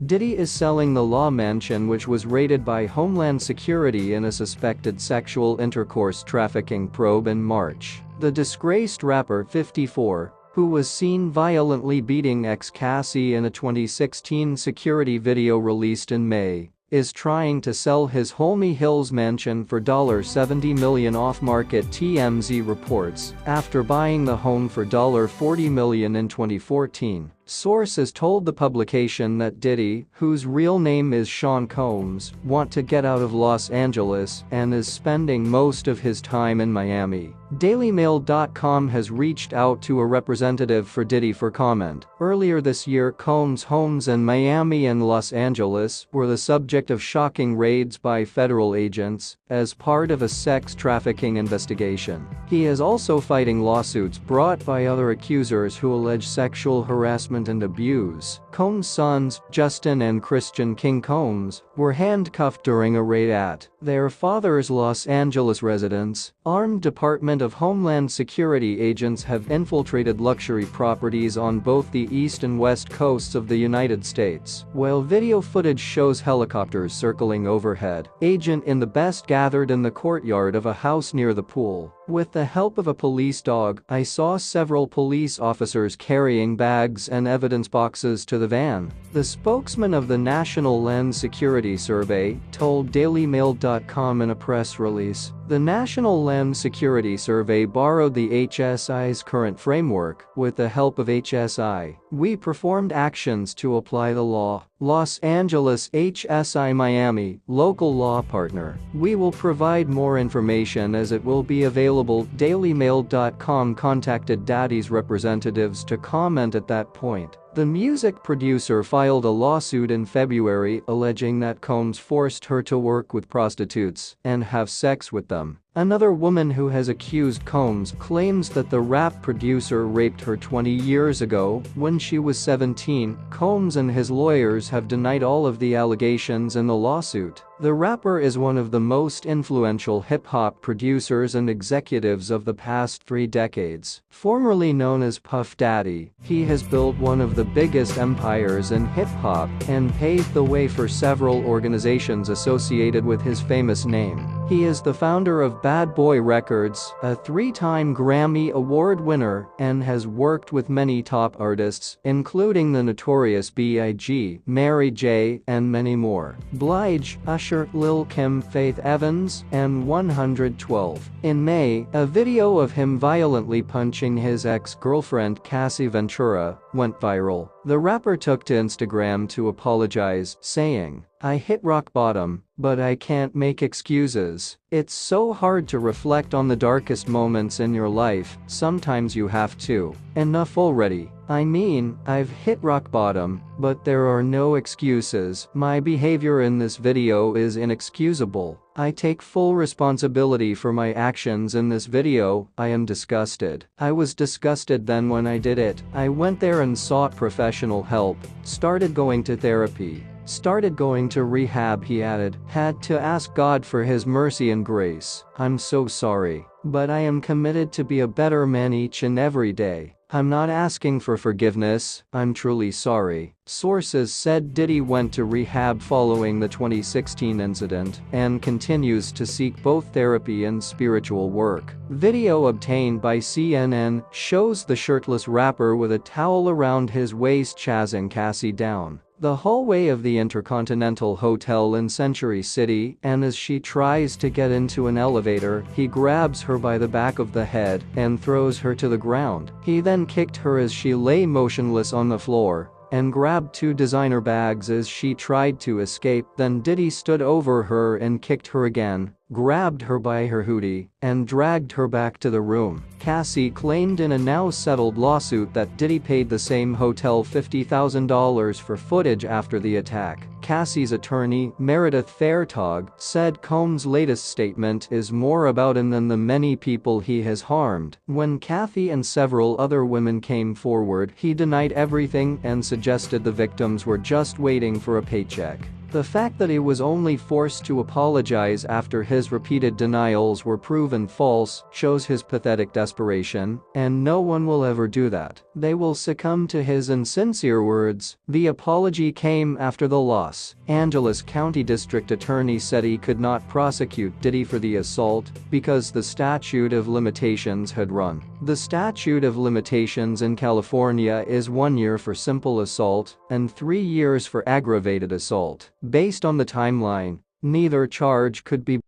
Diddy is selling the Law Mansion, which was raided by Homeland Security in a suspected sexual intercourse trafficking probe in March. The disgraced rapper, 54, who was seen violently beating ex-Cassie in a 2016 security video released in May, is trying to sell his Holmy Hills mansion for $70 million off-market, TMZ reports, after buying the home for $40 million in 2014. Sources told the publication that Diddy, whose real name is Sean Combs, wants to get out of Los Angeles and is spending most of his time in Miami. DailyMail.com has reached out to a representative for Diddy for comment. Earlier this year, Combs' homes in Miami and Los Angeles were the subject of shocking raids by federal agents as part of a sex trafficking investigation. He is also fighting lawsuits brought by other accusers who allege sexual harassment and abuse. Combs' sons, Justin and Christian King Combs, were handcuffed during a raid at their father's Los Angeles residence. Armed Department of Homeland Security agents have infiltrated luxury properties on both the east and west coasts of the United States. While video footage shows helicopters circling overhead, agent in the best gathered in the courtyard of a house near the pool. With the help of a police dog, I saw several police officers carrying bags and evidence boxes to the van. The spokesman of the National Land Security Survey told DailyMail.com in a press release. The National Land Security Survey borrowed the HSI's current framework. With the help of HSI, we performed actions to apply the law. Los Angeles HSI Miami, local law partner. We will provide more information as it will be available. DailyMail.com contacted Daddy's representatives to comment at that point. The music producer filed a lawsuit in February alleging that Combs forced her to work with prostitutes and have sex with them. Another woman who has accused Combs claims that the rap producer raped her 20 years ago when she was 17. Combs and his lawyers have denied all of the allegations in the lawsuit. The rapper is one of the most influential hip-hop producers and executives of the past 3 decades. Formerly known as Puff Daddy, he has built one of the biggest empires in hip-hop and paved the way for several organizations associated with his famous name. He is the founder of Bad Boy Records, a 3-time Grammy Award winner, and has worked with many top artists, including the Notorious B.I.G., Mary J., and many more. Blige, Usher, Lil Kim, Faith Evans, and 112. In May, a video of him violently punching his ex-girlfriend Cassie Ventura went viral. The rapper took to Instagram to apologize, saying, "I hit rock bottom, but I can't make excuses. It's so hard to reflect on the darkest moments in your life, sometimes you have to. Enough already. I mean, I've hit rock bottom, but there are no excuses. My behavior in this video is inexcusable. I take full responsibility for my actions in this video. I am disgusted. I was disgusted then when I did it. I went there and sought professional help, started going to therapy. Started going to rehab," he added. "Had to ask God for his mercy and grace. I'm so sorry. But I am committed to be a better man each and every day. I'm not asking for forgiveness, I'm truly sorry." Sources said Diddy went to rehab following the 2016 incident and continues to seek both therapy and spiritual work. Video obtained by CNN shows the shirtless rapper with a towel around his waist chasing Cassie down the hallway of the Intercontinental Hotel in Century City, and as she tries to get into an elevator, he grabs her by the back of the head and throws her to the ground. He then kicked her as she lay motionless on the floor and grabbed 2 designer bags as she tried to escape. Then Diddy stood over her and kicked her again, grabbed her by her hoodie, and dragged her back to the room. Cassie claimed in a now settled lawsuit that Diddy paid the same hotel $50,000 for footage after the attack. Cassie's attorney, Meredith Fairtog, said Combs' latest statement is more about him than the many people he has harmed. When Kathy and several other women came forward, he denied everything and suggested the victims were just waiting for a paycheck. The fact that he was only forced to apologize after his repeated denials were proven false shows his pathetic desperation, and no one will ever do that. They will succumb to his insincere words. The apology came after the loss. Angeles County District Attorney said he could not prosecute Diddy for the assault because the statute of limitations had run. The statute of limitations in California is 1 year for simple assault and 3 years for aggravated assault. Based on the timeline, neither charge could be